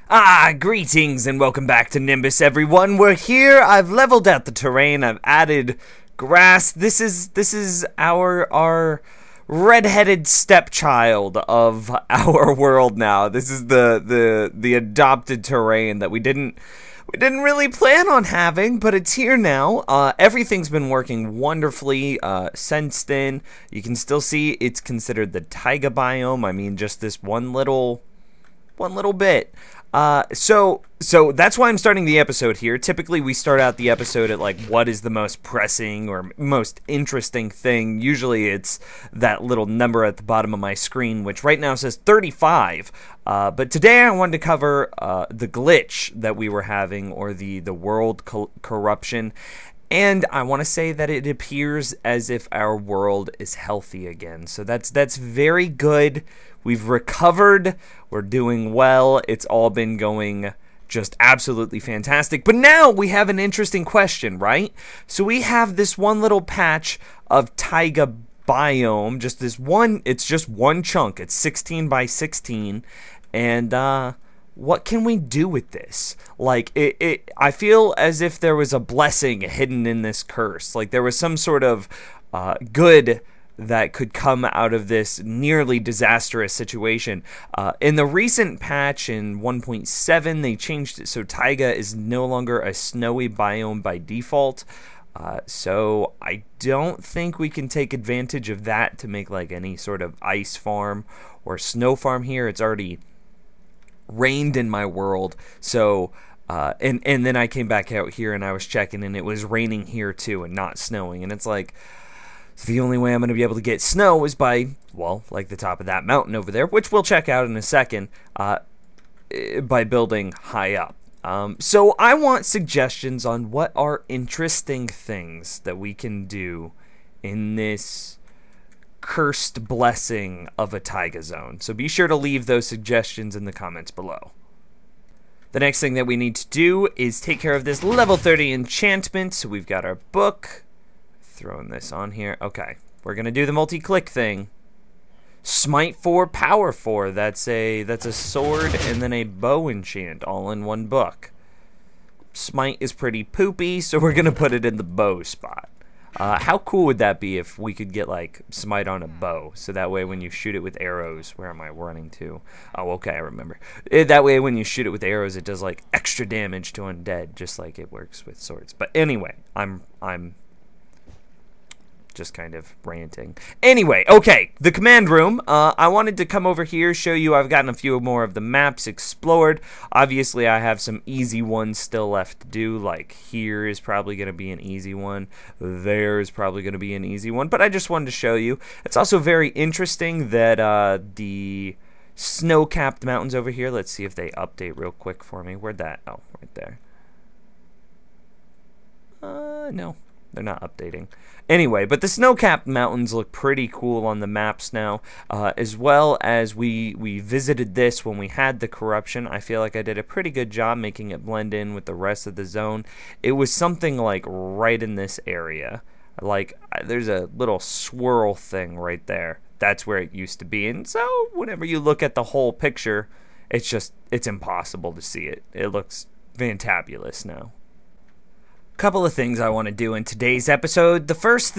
Greetings and welcome back to Nimbus, everyone. We're here. I've leveled out the terrain. I've added grass. This is our red-headed stepchild of our world now. This is the adopted terrain that we didn't really plan on having, but it's here now. Everything's been working wonderfully since then. You can still see it's considered the taiga biome. I mean, just this one little bit. So that's why I'm starting the episode here. Typically, we start out the episode at like, what is the most pressing or most interesting thing? Usually it's that little number at the bottom of my screen, which right now says 35. But today I wanted to cover the glitch that we were having, or the world corruption. And I want to say that it appears as if our world is healthy again. So that's very good. We've recovered. We're doing well. It's all been going just absolutely fantastic. But now we have an interesting question, right? So we have this one little patch of taiga biome. Just this one. It's just one chunk. It's 16 by 16. And what can we do with this? Like, I feel as if there was a blessing hidden in this curse. Like, there was some sort of good that could come out of this nearly disastrous situation. In the recent patch in 1.7, they changed it so taiga is no longer a snowy biome by default. So I don't think we can take advantage of that to make like any sort of ice farm or snow farm here. It's already rained in my world. So and then I came back out here and I was checking, and it was raining here too and not snowing. And it's like, so the only way I'm going to be able to get snow is by, well, like the top of that mountain over there, which we'll check out in a second, by building high up. So I want suggestions on what are interesting things that we can do in this cursed blessing of a taiga zone. So be sure to leave those suggestions in the comments below. The next thing that we need to do is take care of this level 30 enchantment. So we've got our book. Throwing this on here. Okay, we're gonna do the multi-click thing. Smite 4, power 4. That's a sword and then a bow enchant all in one book. Smite is pretty poopy, so we're gonna put it in the bow spot. How cool would that be if we could get like smite on a bow, so that way when you shoot it with arrows, where am I running to? Oh, okay, I remember. That way when you shoot it with arrows, it does like extra damage to undead, just like it works with swords. But anyway, I'm just kind of ranting. Anyway, okay, the command room. I wanted to come over here, show you I've gotten a few more of the maps explored. Obviously, I have some easy ones still left to do, like here is probably going to be an easy one. There is probably going to be an easy one, but I just wanted to show you. It's also very interesting that the snow-capped mountains over here, let's see if they update real quick for me. Where'd that? Oh, right there. No. They're not updating. Anyway, but the snow-capped mountains look pretty cool on the maps now, as well as we visited this when we had the corruption. I feel like I did a pretty good job making it blend in with the rest of the zone. It was something like right in this area. Like, there's a little swirl thing right there. That's where it used to be. And so, whenever you look at the whole picture, it's impossible to see it. It looks fantabulous now. Couple of things I want to do in today's episode. What was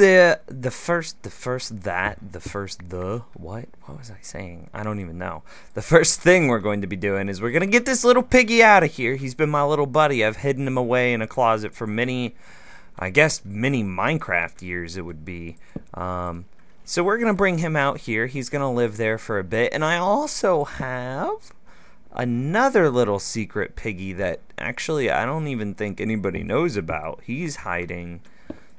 I saying? I don't even know. The first thing we're going to be doing is we're going to get this little piggy out of here. He's been my little buddy. I've hidden him away in a closet for many Minecraft years it would be. So we're going to bring him out here. He's going to live there for a bit. And I also have another little secret piggy that actually I don't even think anybody knows about. He's hiding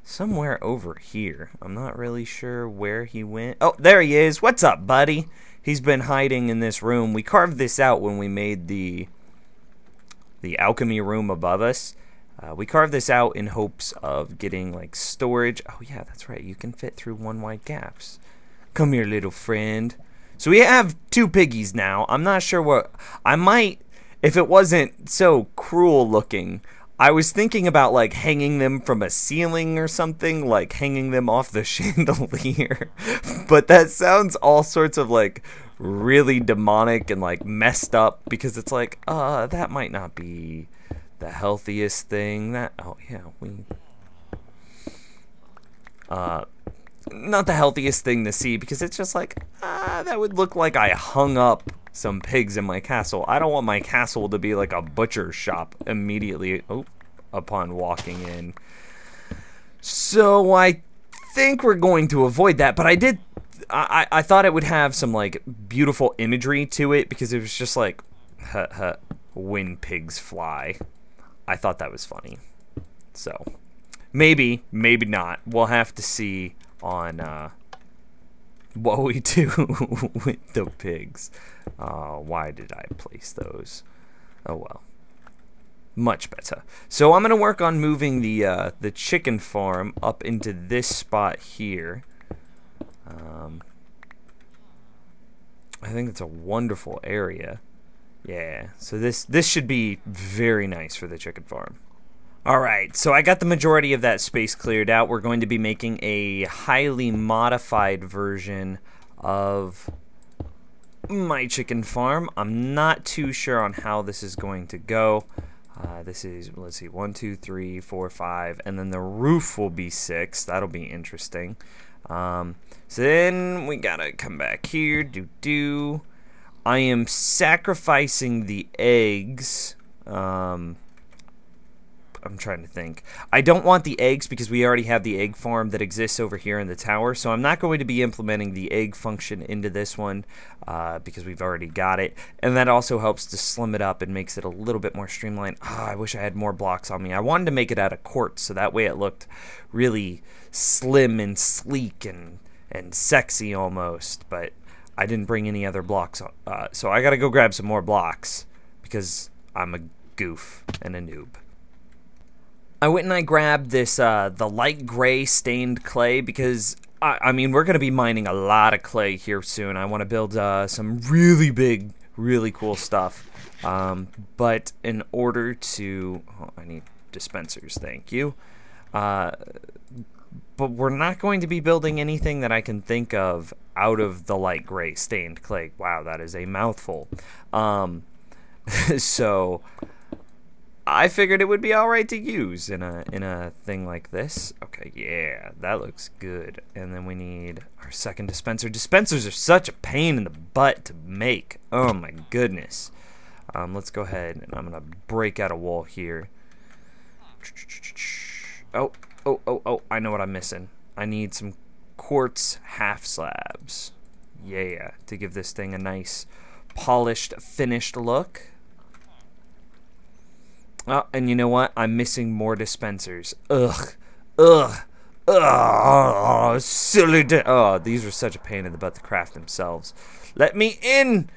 somewhere over here. I'm not really sure where he went. Oh, there he is. What's up, buddy? He's been hiding in this room. We carved this out when we made the alchemy room above us. We carved this out in hopes of getting like storage. Oh yeah, that's right. You can fit through one wide gaps. Come here, little friend. So we have two piggies now. I'm not sure what I might, if it wasn't so cruel looking, I was thinking about like hanging them from a ceiling or something, like hanging them off the chandelier. But that sounds all sorts of like really demonic and like messed up, because it's like, that might not be the healthiest thing. That, oh yeah, not the healthiest thing to see, because it's just like, that would look like I hung up some pigs in my castle. I don't want my castle to be like a butcher shop immediately upon walking in. So I think we're going to avoid that, but I thought it would have some like beautiful imagery to it, because it was just like, when pigs fly. I thought that was funny. So maybe not. We'll have to see on what we do with the pigs. Why did I place those? Oh well. Much better. So I'm gonna work on moving the chicken farm up into this spot here. I think it's a wonderful area. Yeah. So this should be very nice for the chicken farm. Alright, so I got the majority of that space cleared out. We're going to be making a highly modified version of my chicken farm. I'm not too sure on how this is going to go. This is, let's see, 1, 2, 3, 4, 5, and then the roof will be 6. That'll be interesting. So then we gotta come back here. I am sacrificing the eggs. I'm trying to think. I don't want the eggs because we already have the egg farm that exists over here in the tower, so I'm not going to be implementing the egg function into this one because we've already got it, and that also helps to slim it up and makes it a little bit more streamlined. I wish I had more blocks on me. I wanted to make it out of quartz, so that way it looked really slim and sleek and sexy almost, but I didn't bring any other blocks, so I gotta go grab some more blocks because I'm a goof and a noob. I went and I grabbed this, the light gray stained clay, because, I mean, we're going to be mining a lot of clay here soon. I want to build some really big, really cool stuff. But in order to... Oh, I need dispensers, thank you. But we're not going to be building anything that I can think of out of the light gray stained clay. Wow, that is a mouthful. So... I figured it would be alright to use in a thing like this. Okay, yeah, that looks good. And then we need our second dispenser. Dispensers are such a pain in the butt to make. Oh my goodness. Let's go ahead and I'm gonna break out a wall here. Oh, I know what I'm missing. I need some quartz half slabs. Yeah, to give this thing a nice polished, finished look. Oh, and you know what? I'm missing more dispensers. Ugh. Silly. Oh, these are such a pain in the butt to craft themselves. Let me in!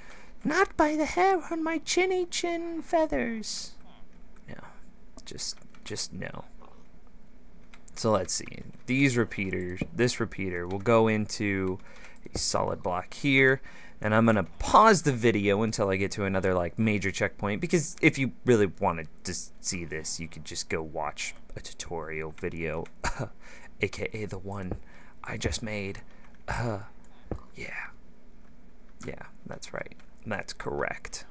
Not by the hair on my chinny chin feathers. No. Just no. So let's see. These repeaters, this repeater will go into a solid block here. And I'm going to pause the video until I get to another like major checkpoint, because if you really wanted to see this, you could just go watch a tutorial video, aka the one I just made. Yeah, that's right. That's correct.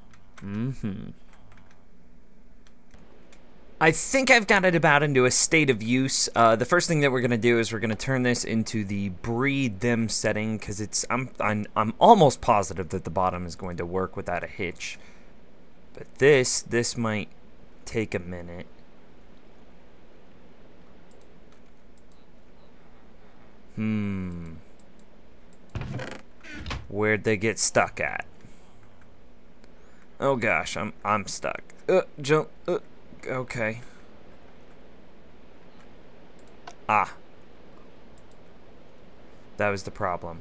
I think I've got it about into a state of use. The first thing that we're gonna do is we're gonna turn this into the breed them setting, because it's I'm almost positive that the bottom is going to work without a hitch. But this might take a minute. Where'd they get stuck at? Oh gosh, I'm stuck. Jump. Okay. That was the problem.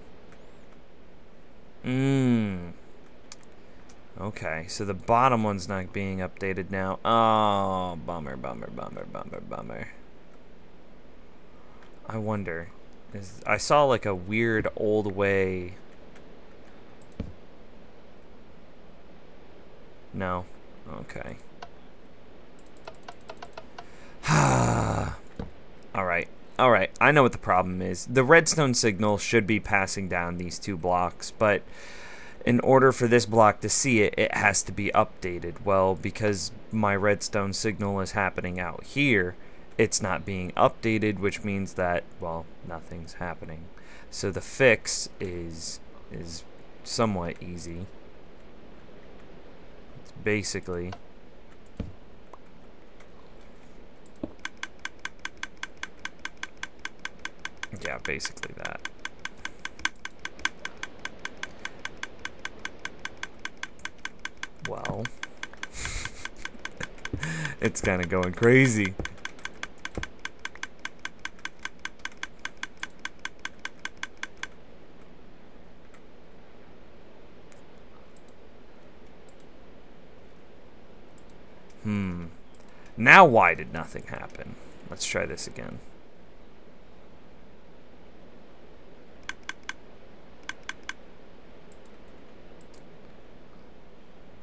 Okay, so the bottom one's not being updated now. Oh, bummer. I wonder. I saw like a weird old way. No. Okay. Alright, I know what the problem is. The redstone signal should be passing down these two blocks, but in order for this block to see it, it has to be updated. Well, because my redstone signal is happening out here, it's not being updated, which means that, well, nothing's happening. So the fix is somewhat easy. It's basically basically that. Well, it's kind of going crazy. Now why did nothing happen? Let's try this again.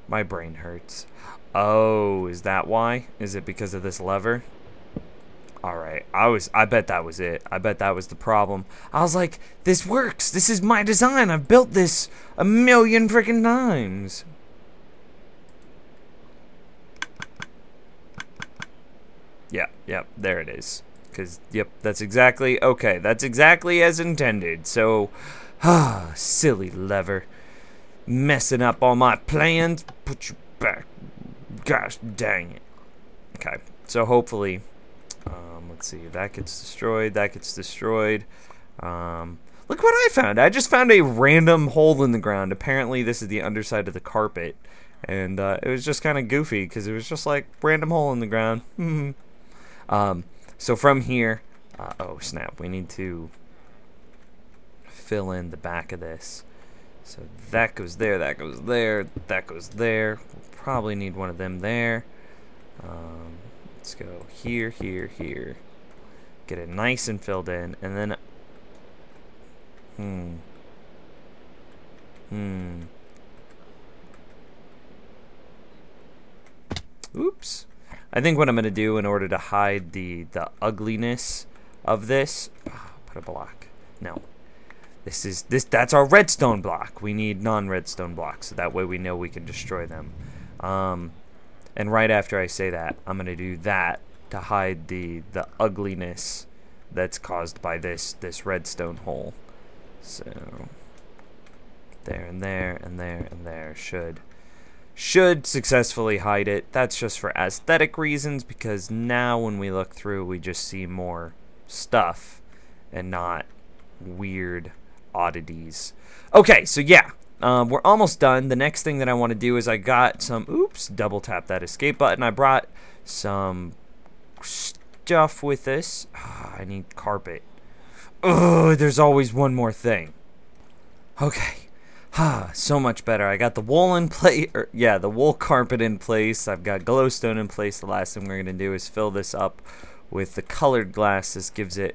My brain hurts. Oh, is that why? Is it because of this lever? Alright, I bet that was it. I bet that was the problem. I was like, this works. This is my design. I've built this a million freaking times. Yep, there it is. Because, yep, that's exactly, okay, that's exactly as intended. So, silly lever. Messing up all my plans. Put you back. Gosh dang it. Okay, so hopefully, let's see, that gets destroyed, that gets destroyed. Look what I found. I just found a random hole in the ground. Apparently, this is the underside of the carpet. And it was just kind of goofy because it was just like random hole in the ground. So from here, oh snap, we need to fill in the back of this. So that goes there, that goes there, that goes there. We'll probably need one of them there. Let's go here, here, here. Get it nice and filled in, and then oops. I think what I'm gonna do in order to hide the ugliness of this, put a block. No. That's our redstone block. We need non-redstone blocks, so that way we know we can destroy them. And right after I say that, I'm gonna do that to hide the ugliness that's caused by this redstone hole. So there and there and there and there should successfully hide it. That's just for aesthetic reasons, because now when we look through, we just see more stuff and not weird oddities. Okay, so yeah, we're almost done. The next thing that I want to do is I got some, oops, double tap that escape button. I brought some stuff with this. I need carpet. Oh, there's always one more thing. Okay. So much better. I got the wool in place, the wool carpet in place. I've got glowstone in place. The last thing we're going to do is fill this up with the colored glass. This gives it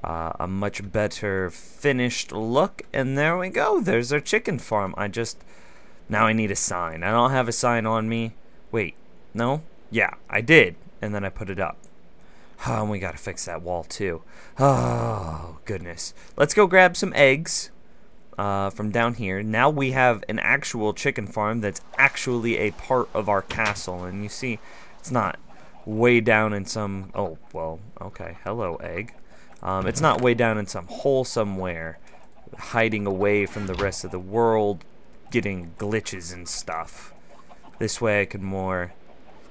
a much better finished look. And there we go. There's our chicken farm. Now I need a sign. I don't have a sign on me. Wait, no? Yeah, I did. And then I put it up. Oh, and we got to fix that wall too. Oh, goodness. Let's go grab some eggs. From down here. Now we have an actual chicken farm that's actually a part of our castle, and you see it's not way down in some, oh well, okay, hello egg. It's not way down in some hole somewhere hiding away from the rest of the world, getting glitches and stuff. This way I could more,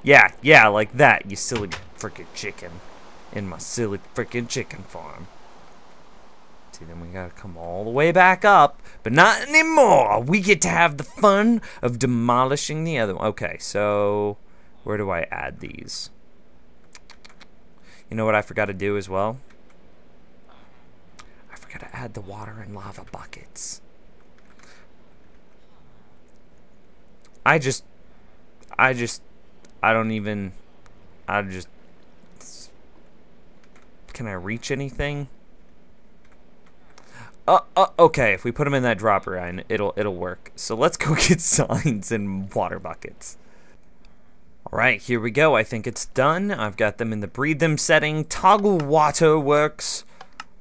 yeah, like that, you silly frickin' chicken, in my silly frickin' chicken farm. Then we gotta come all the way back up, but not anymore. We get to have the fun of demolishing the other one. Okay, so where do I add these? You know what I forgot to do as well? I forgot to add the water and lava buckets. Can I reach anything? Okay, if we put them in that dropper, it'll work. So let's go get signs and water buckets. Alright, here we go. I think it's done. I've got them in the breathe them setting. Toggle water works.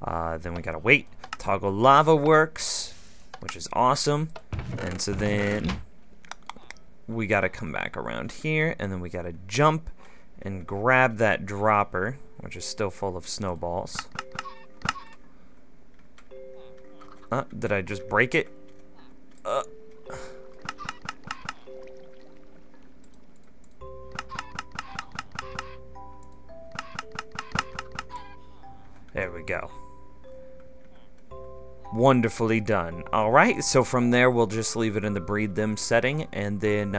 Then we gotta wait. Toggle lava works, which is awesome. And so then we gotta come back around here, and then we gotta jump and grab that dropper, which is still full of snowballs. Did I just break it? There we go. Wonderfully done. Alright, so from there we'll just leave it in the breed them setting, and then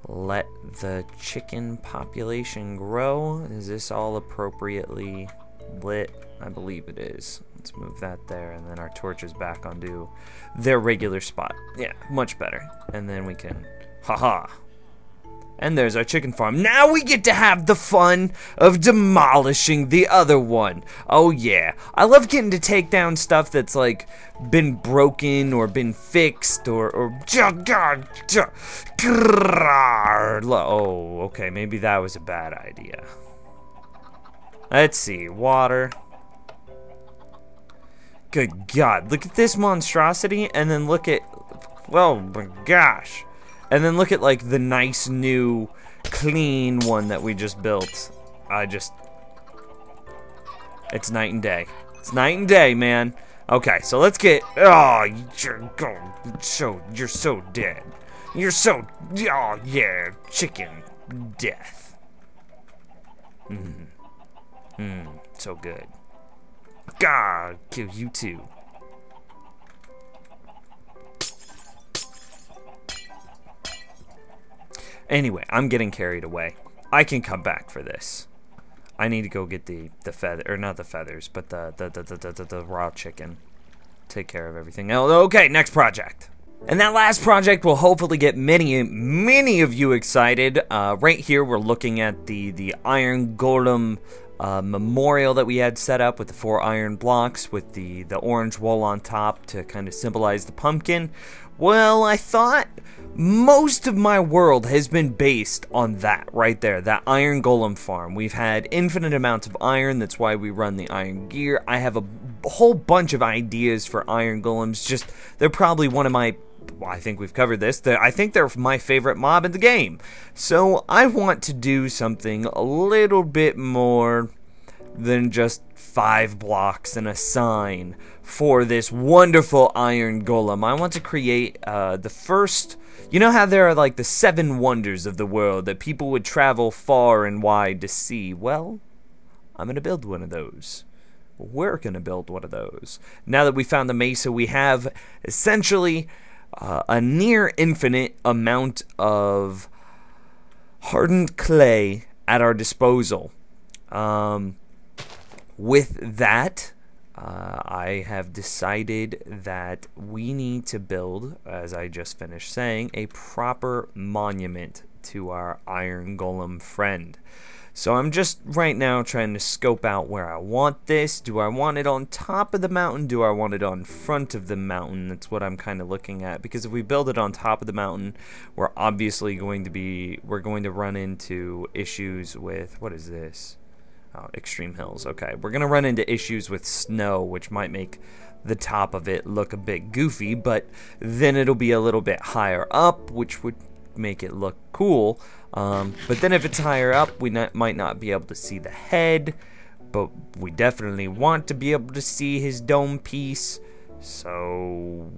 let the chicken population grow. Is this all appropriately lit? I believe it is. Let's move that there, and then our torches back onto their regular spot. Yeah, much better. And then we can, haha. And there's our chicken farm. Now we get to have the fun of demolishing the other one. Oh yeah, I love getting to take down stuff that's like been broken or been fixed or oh, okay, maybe that was a bad idea. Let's see, water. Good God, look at this monstrosity, and then look at, oh my gosh. And then look at like the nice new clean one that we just built. It's night and day. It's night and day, man. Okay, so let's get, oh, you're so dead. You're so, oh yeah, chicken death. So good. God, kill you too. Anyway, I'm getting carried away. I can come back for this. I need to go get the feather, or not the feathers, but the raw chicken. Take care of everything else. Okay, next project. And that last project will hopefully get many of you excited. Right here, we're looking at the iron golem memorial that we had set up with the 4 iron blocks with the orange wool on top to kind of symbolize the pumpkin. Well, I thought most of my world has been based on that right there, that iron golem farm. We've had infinite amounts of iron, that's why we run the iron gear. I have a whole bunch of ideas for iron golems, just they're probably one of my, well, I think we've covered this, I think they're my favorite mob in the game. So I want to do something a little bit more than just 5 blocks and a sign for this wonderful iron golem. I want to create the first, you know how there are like the 7 wonders of the world that people would travel far and wide to see? Well, I'm gonna build one of those. We're gonna build one of those. Now that we found the mesa, we have essentially a near infinite amount of hardened clay at our disposal. With that, I have decided that we need to build, as I just finished saying, a proper monument to our iron golem friend. So I'm just right now trying to scope out where I want this. Do I want it on top of the mountain? Do I want it on front of the mountain? That's what I'm kind of looking at, because if we build it on top of the mountain, we're obviously going to run into issues with, what is this? Oh, extreme hills. Okay, we're gonna run into issues with snow, which might make the top of it look a bit goofy, but then it'll be a little bit higher up, which would make it look cool. But then if it's higher up, we might not be able to see the head, but we definitely want to be able to see his dome piece. So,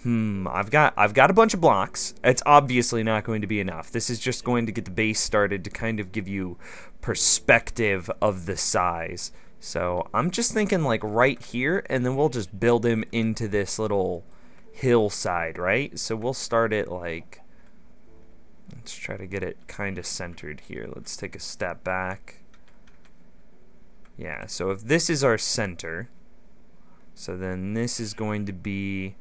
I've got a bunch of blocks. It's obviously not going to be enough. This is just going to get the base started to kind of give you perspective of the size. So I'm just thinking like right here, and then we'll just build him into this little hillside, right? So we'll start it like, let's try to get it kind of centered here. Let's take a step back. Yeah, so if this is our center, so then this is going to be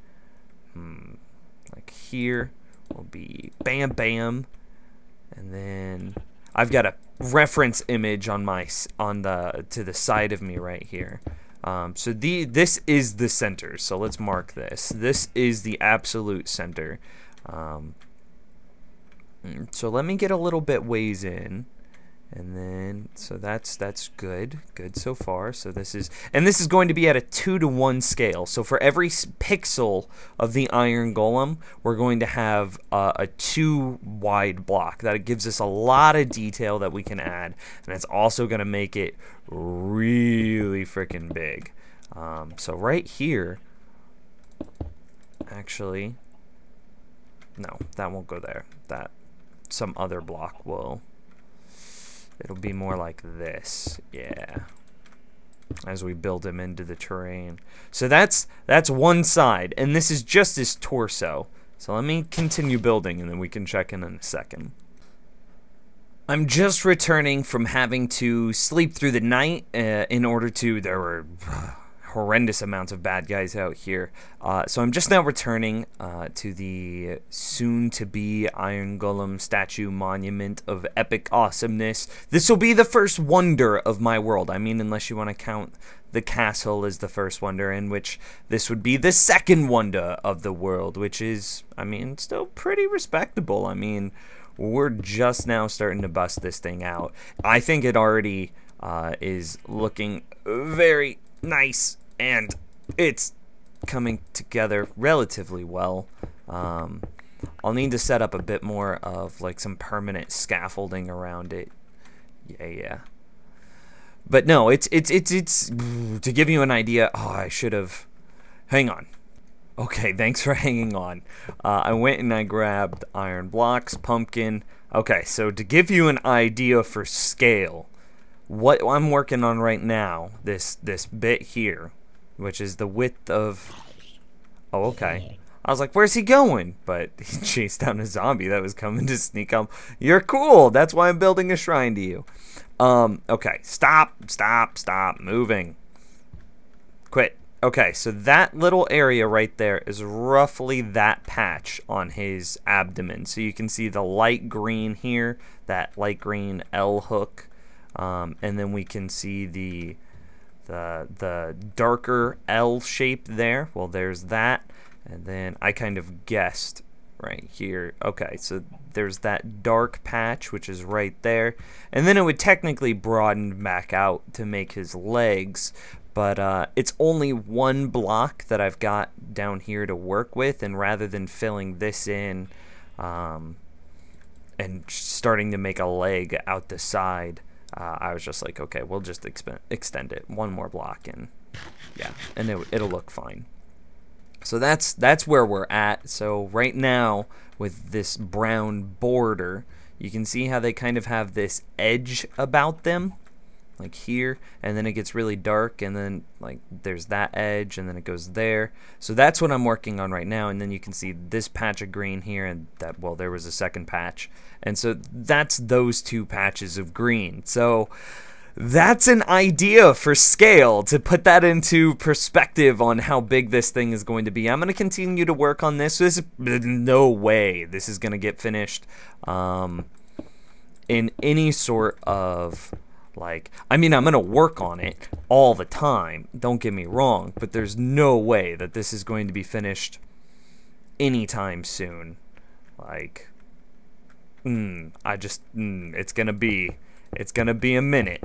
like here will be bam bam, and then I've got a reference image on my to the side of me right here. So this is the center, so let's mark this. This is the absolute center. So let me get a little bit ways in, And then, so that's good so far. So this is going to be at a 2-to-1 scale. So for every pixel of the iron golem, we're going to have a 2 wide block. That gives us a lot of detail that we can add, and it's also going to make it really freaking big. So right here, actually, no, that won't go there. That some other block will. It'll be more like this, yeah, as we build him into the terrain. So that's one side, and this is just his torso. So let me continue building, and then we can check in a second. I'm just returning from having to sleep through the night in order to, there were horrendous amounts of bad guys out here. So I'm just now returning to the soon-to-be Iron Golem statue monument of epic awesomeness. This will be the first wonder of my world. I mean, unless you want to count the castle as the first wonder, in which this would be the second wonder of the world, which is, I mean, still pretty respectable. I mean, we're just now starting to bust this thing out. I think it already is looking very nice, and it's coming together relatively well. I'll need to set up a bit more of like some permanent scaffolding around it. Yeah. But no, it's to give you an idea. Oh, I should have. Hang on. Okay, thanks for hanging on. I went and I grabbed iron blocks, pumpkin. Okay, so to give you an idea for scale, what I'm working on right now, this bit here, which is the width of. Oh, okay. I was like, where's he going? But he chased down a zombie that was coming to sneak up. You're cool. That's why I'm building a shrine to you. Okay. Stop moving. Quit. Okay, so that little area right there is roughly that patch on his abdomen. So you can see the light green here, that light green L hook. And then we can see the darker L shape there. Well, there's that. And then I kind of guessed right here. Okay, so there's that dark patch, which is right there. And then it would technically broaden back out to make his legs. But it's only one block that I've got down here to work with. And rather than filling this in and starting to make a leg out the side, I was just like, okay, we'll just extend it one more block, and yeah, and it'll look fine. So that's where we're at. So right now with this brown border, you can see how they kind of have this edge about them, like here, and then it gets really dark, and then like there's that edge, and then it goes there. So that's what I'm working on right now. And then you can see this patch of green here, and that, well, there was a second patch, and so that's those two patches of green. So that's an idea for scale, to put that into perspective on how big this thing is going to be. I'm going to continue to work on this. There's no way this is going to get finished in any sort of, like, I mean, I'm going to work on it all the time, don't get me wrong, but there's no way that this is going to be finished anytime soon. Like, it's going to be a minute.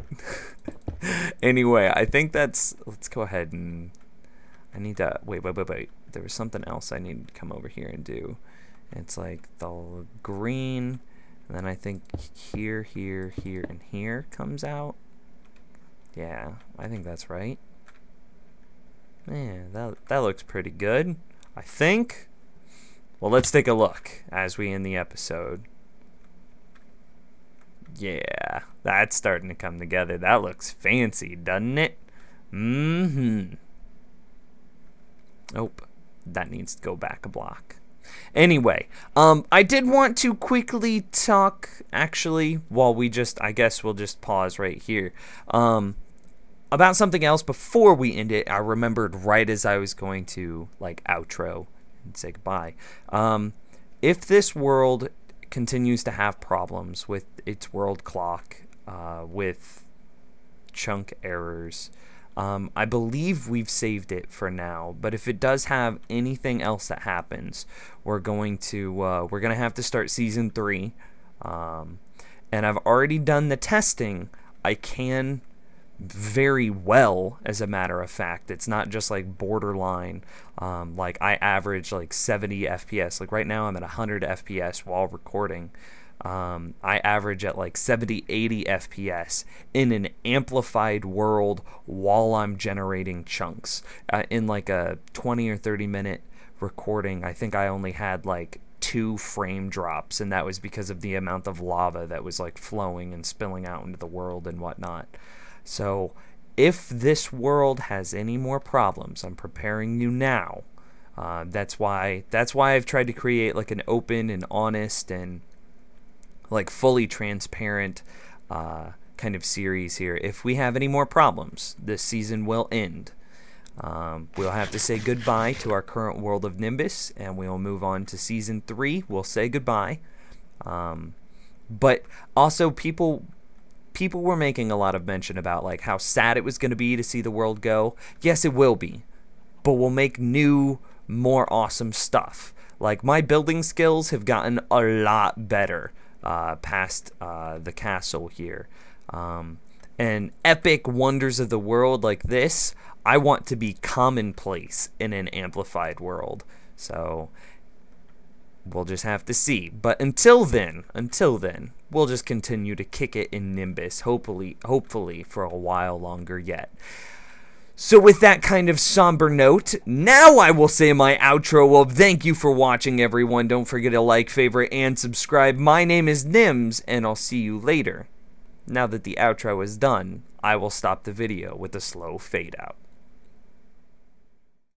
Anyway, I think let's go ahead and, I need to, wait. There was something else I need to come over here and do. It's like the green, and then I think here, and here comes out. Yeah, I think that's right. Man, that looks pretty good, I think. Well, let's take a look as we end the episode. Yeah, that's starting to come together. That looks fancy, doesn't it? Nope, that needs to go back a block. Anyway, I did want to quickly talk, actually, while I guess we'll just pause right here, about something else before we end it. I remembered right as I was going to, like, outro and say goodbye. If this world continues to have problems with its world clock, with chunk errors, I believe we've saved it for now, but if it does have anything else that happens, we're going to have to start season 3, and I've already done the testing, I can very well, as a matter of fact. It's not just like borderline. Like I average like 70 FPS. Like right now I'm at 100 FPS while recording. I average at like 70, 80 FPS in an amplified world while I'm generating chunks. In like a 20 or 30 minute recording, I think I only had like 2 frame drops, and that was because of the amount of lava that was like flowing and spilling out into the world and whatnot. So if this world has any more problems, I'm preparing you now. That's why I've tried to create like an open and honest and like fully transparent kind of series here. If we have any more problems, this season will end. We'll have to say goodbye to our current world of Nimbus, and we'll move on to season 3. We'll say goodbye. But also people were making a lot of mention about like how sad it was going to be to see the world go. Yes, it will be, but we'll make new, more awesome stuff. Like my building skills have gotten a lot better past the castle here. And epic wonders of the world like this, I want to be commonplace in an amplified world. So we'll just have to see. But until then, we'll just continue to kick it in Nimbus, hopefully for a while longer yet. So with that kind of somber note, now I will say my outro. Well, thank you for watching, everyone. Don't forget to like, favorite, and subscribe. My name is Nims, and I'll see you later. Now that the outro is done, I will stop the video with a slow fade out.